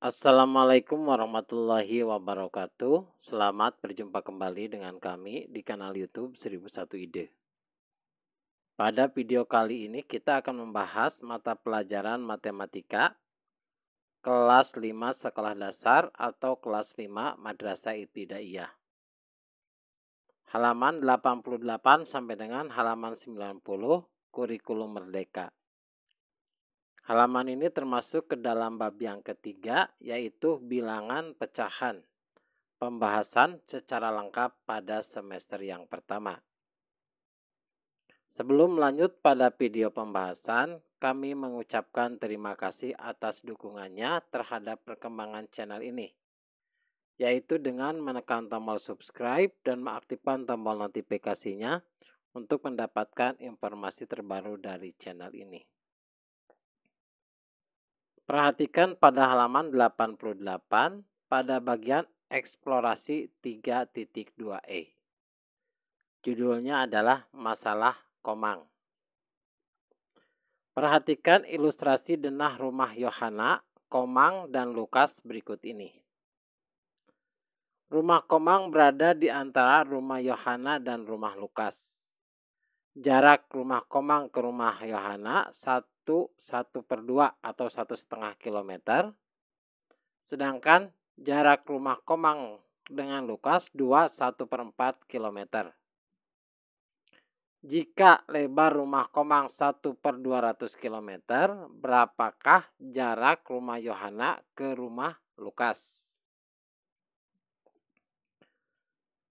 Assalamualaikum warahmatullahi wabarakatuh. Selamat berjumpa kembali dengan kami di kanal YouTube 1001 Ide. Pada video kali ini kita akan membahas mata pelajaran matematika kelas 5 sekolah dasar atau kelas 5 Madrasah Ibtidaiyah. Halaman 88 sampai dengan halaman 90 Kurikulum Merdeka. Halaman ini termasuk ke dalam bab yang ketiga, yaitu bilangan pecahan. Pembahasan secara lengkap pada semester yang pertama. Sebelum lanjut pada video pembahasan, kami mengucapkan terima kasih atas dukungannya terhadap perkembangan channel ini, yaitu dengan menekan tombol subscribe dan mengaktifkan tombol notifikasinya untuk mendapatkan informasi terbaru dari channel ini. Perhatikan pada halaman 88 pada bagian eksplorasi 3.2e. Judulnya adalah masalah Komang. Perhatikan ilustrasi denah rumah Yohana, Komang, dan Lukas berikut ini. Rumah Komang berada di antara rumah Yohana dan rumah Lukas. Jarak rumah Komang ke rumah Yohana 1/1/2 atau 1,5 kilometer. Sedangkan jarak rumah Komang dengan Lukas 2/1/4 kilometer. Jika lebar rumah Komang 1/200 km, berapakah jarak rumah Yohana ke rumah Lukas?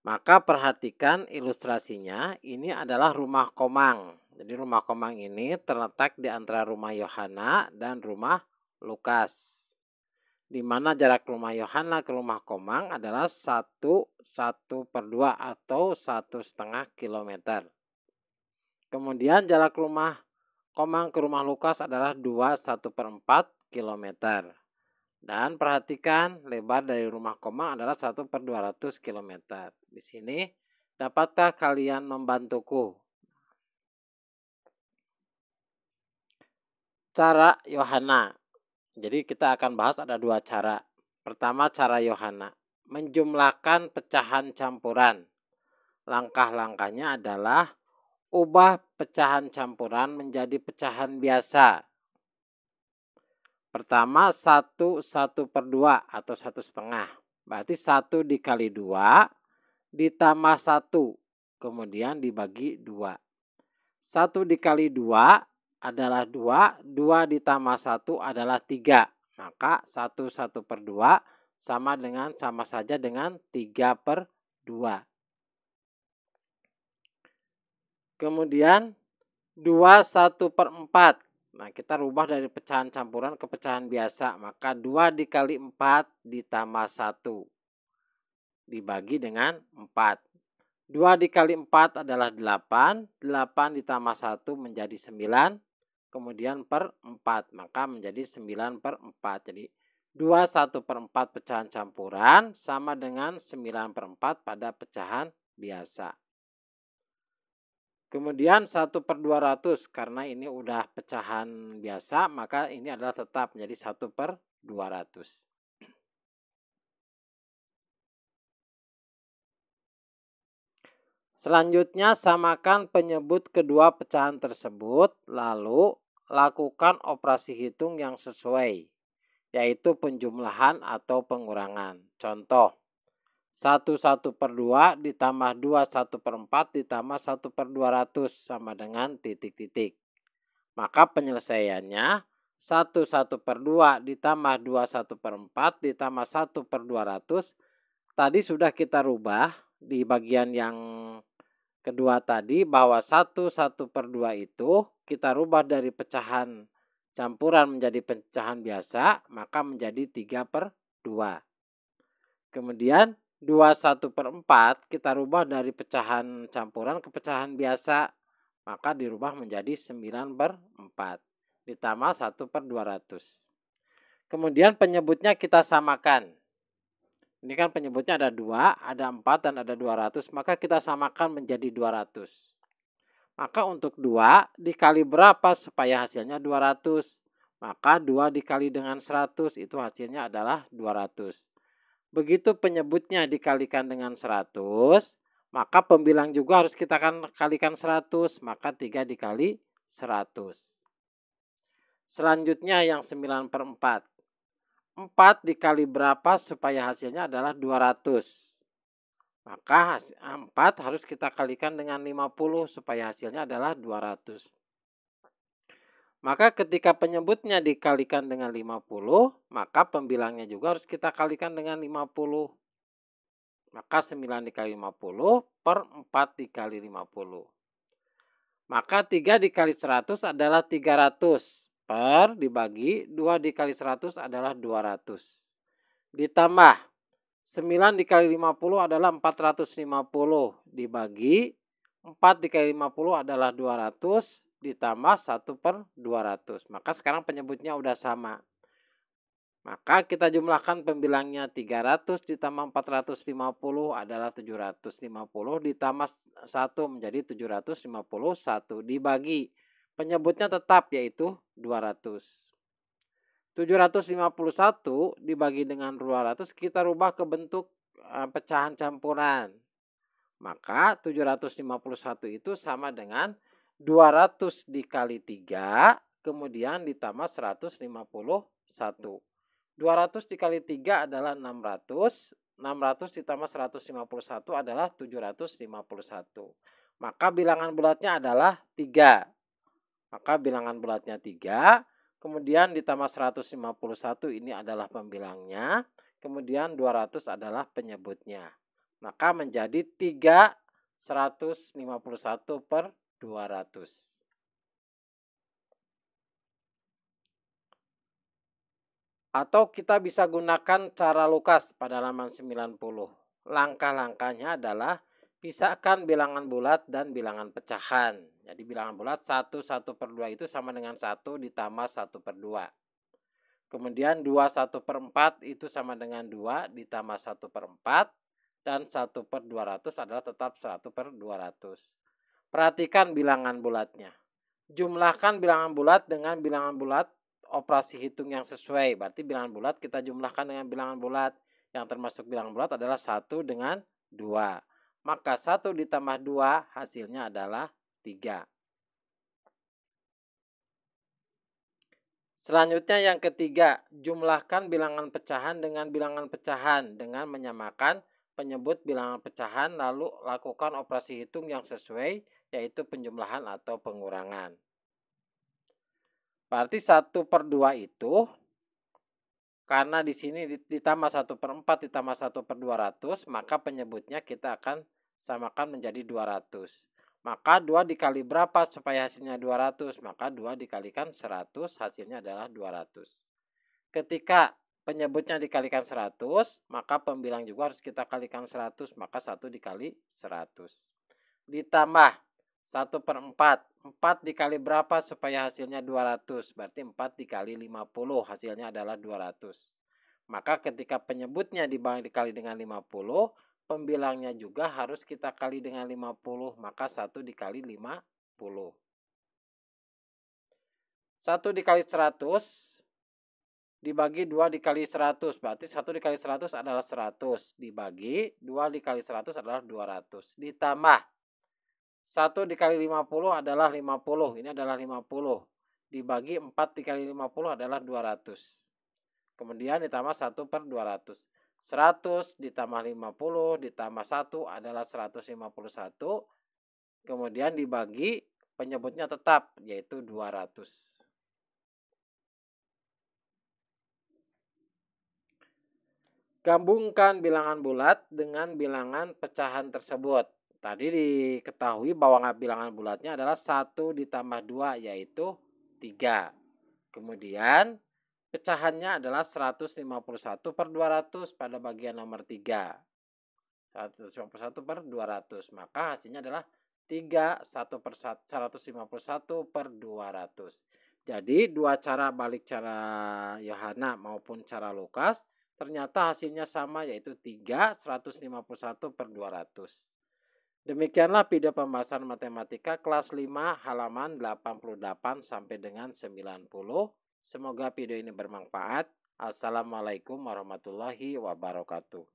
Maka perhatikan ilustrasinya, ini adalah rumah Komang. Jadi rumah Komang ini terletak di antara rumah Yohana dan rumah Lukas. Di mana jarak rumah Yohana ke rumah Komang adalah 1/1/2 atau 1,5 kilometer. Kemudian jarak rumah Komang ke rumah Lukas adalah 2/1/4 km. Dan perhatikan lebar dari rumah Komang adalah 1/200 km. Di sini dapatkah kalian membantuku? Cara Yohana. Jadi kita akan bahas ada dua cara. Pertama cara Yohana. Menjumlahkan pecahan campuran. Langkah-langkahnya adalah ubah pecahan campuran menjadi pecahan biasa. Pertama 1/1/2 atau 1,5. Berarti 1 dikali 2 ditambah 1. Kemudian dibagi 2. 1 dikali 2 adalah 2. 2 ditambah 1 adalah 3. Maka 1/1/2 sama saja dengan 3/2. Kemudian 2/1/4. Nah, kita rubah dari pecahan campuran ke pecahan biasa. Maka 2 dikali 4 ditambah 1. Dibagi dengan 4. 2 dikali 4 adalah 8. 8 ditambah 1 menjadi 9. Kemudian per 4. Maka menjadi 9/4. Jadi 2/1/4 pecahan campuran sama dengan 9/4 pada pecahan biasa. Kemudian 1/200 karena ini udah pecahan biasa, maka ini adalah tetap menjadi 1/200. Selanjutnya samakan penyebut kedua pecahan tersebut, lalu lakukan operasi hitung yang sesuai, yaitu penjumlahan atau pengurangan. Contoh, 1/1/2 ditambah 2/1/4 ditambah 1/200 sama dengan titik-titik. Maka penyelesaiannya 1/1/2 ditambah 2/1/4 ditambah 1/200. Tadi sudah kita rubah di bagian yang kedua tadi bahwa 1/1/2 itu kita rubah dari pecahan campuran menjadi pecahan biasa, maka menjadi 3/2. Kemudian 2/1/4 kita rubah dari pecahan campuran ke pecahan biasa, maka dirubah menjadi 9/4 ditambah 1/200. Kemudian penyebutnya kita samakan. Ini kan penyebutnya ada 2, ada 4 dan ada 200, maka kita samakan menjadi 200. Maka untuk 2 dikali berapa supaya hasilnya 200? Maka 2 dikali dengan 100 itu hasilnya adalah 200. Begitu penyebutnya dikalikan dengan 100, maka pembilang juga harus kita kalikan 100, maka 3 dikali 100. Selanjutnya yang 9/4. 4 dikali berapa supaya hasilnya adalah 200. Maka 4 harus kita kalikan dengan 50 supaya hasilnya adalah 200. Maka ketika penyebutnya dikalikan dengan 50, maka pembilangnya juga harus kita kalikan dengan 50. Maka 9 dikali 50 per 4 dikali 50. Maka 3 dikali 100 adalah 300. Per dibagi 2 dikali 100 adalah 200. Ditambah 9 dikali 50 adalah 450. Dibagi 4 dikali 50 adalah 200. Ditambah 1 per 200. Maka sekarang penyebutnya udah sama. Maka kita jumlahkan pembilangnya 300 ditambah 450 adalah 750 ditambah 1 menjadi 751 dibagi. Penyebutnya tetap yaitu 200. 751 dibagi dengan 200 kita rubah ke bentuk pecahan campuran. Maka 751 itu sama dengan 200 dikali 3 kemudian ditambah 151. 200 dikali 3 adalah 600. 600 ditambah 151 adalah 751. Maka bilangan bulatnya adalah 3. Maka bilangan bulatnya 3. Kemudian ditambah 151 ini adalah pembilangnya. Kemudian 200 adalah penyebutnya. Maka menjadi 3 151 per 200. Atau kita bisa gunakan cara Lukas pada halaman 90. Langkah-langkahnya adalah pisahkan bilangan bulat dan bilangan pecahan. Jadi bilangan bulat 1 per 2 itu sama dengan 1 ditambah 1 per 2. Kemudian 2 1 per 4 itu sama dengan 2 ditambah 1 per 4. Dan 1 per 200 adalah tetap 1 per 200. Perhatikan bilangan bulatnya. Jumlahkan bilangan bulat dengan bilangan bulat operasi hitung yang sesuai. Berarti bilangan bulat kita jumlahkan dengan bilangan bulat. Yang termasuk bilangan bulat adalah 1 dengan 2. Maka 1 ditambah 2 hasilnya adalah 3. Selanjutnya yang ketiga, jumlahkan bilangan pecahan dengan bilangan pecahan dengan menyamakan penyebut bilangan pecahan lalu lakukan operasi hitung yang sesuai yaitu penjumlahan atau pengurangan. Berarti 1 per 2 itu karena di sini ditambah 1 per 4 ditambah 1 per 200 maka penyebutnya kita akan samakan menjadi 200. Maka 2 dikali berapa supaya hasilnya 200? Maka 2 dikalikan 100 hasilnya adalah 200. Ketika penyebutnya dikalikan 100, maka pembilang juga harus kita kalikan 100, maka 1 dikali 100. Ditambah 1 per 4. 4 dikali berapa supaya hasilnya 200? Berarti 4 dikali 50 hasilnya adalah 200. Maka ketika penyebutnya dikali dengan 50, pembilangnya juga harus kita kali dengan 50. Maka 1 dikali 50. 1 dikali 100 dibagi 2 dikali 100. Berarti 1 dikali 100 adalah 100. Dibagi 2 dikali 100 adalah 200. Ditambah 1 dikali 50 adalah 50. Ini adalah 50. Dibagi 4 dikali 50 adalah 200. Kemudian ditambah 1 per 200. 100 ditambah 50 ditambah 1 adalah 151. Kemudian dibagi penyebutnya tetap yaitu 200. Gabungkan bilangan bulat dengan bilangan pecahan tersebut. Tadi diketahui bahwa bilangan bulatnya adalah 1 ditambah 2 yaitu 3. Kemudian pecahannya adalah 151 per 200 pada bagian nomor 3. 151 per 200. Maka hasilnya adalah 3 151 per 200. Jadi dua cara balik cara Yohana maupun cara Lukas ternyata hasilnya sama yaitu 3 151 per 200. Demikianlah video pembahasan matematika kelas 5 halaman 88 sampai dengan 90. Semoga video ini bermanfaat. Assalamualaikum warahmatullahi wabarakatuh.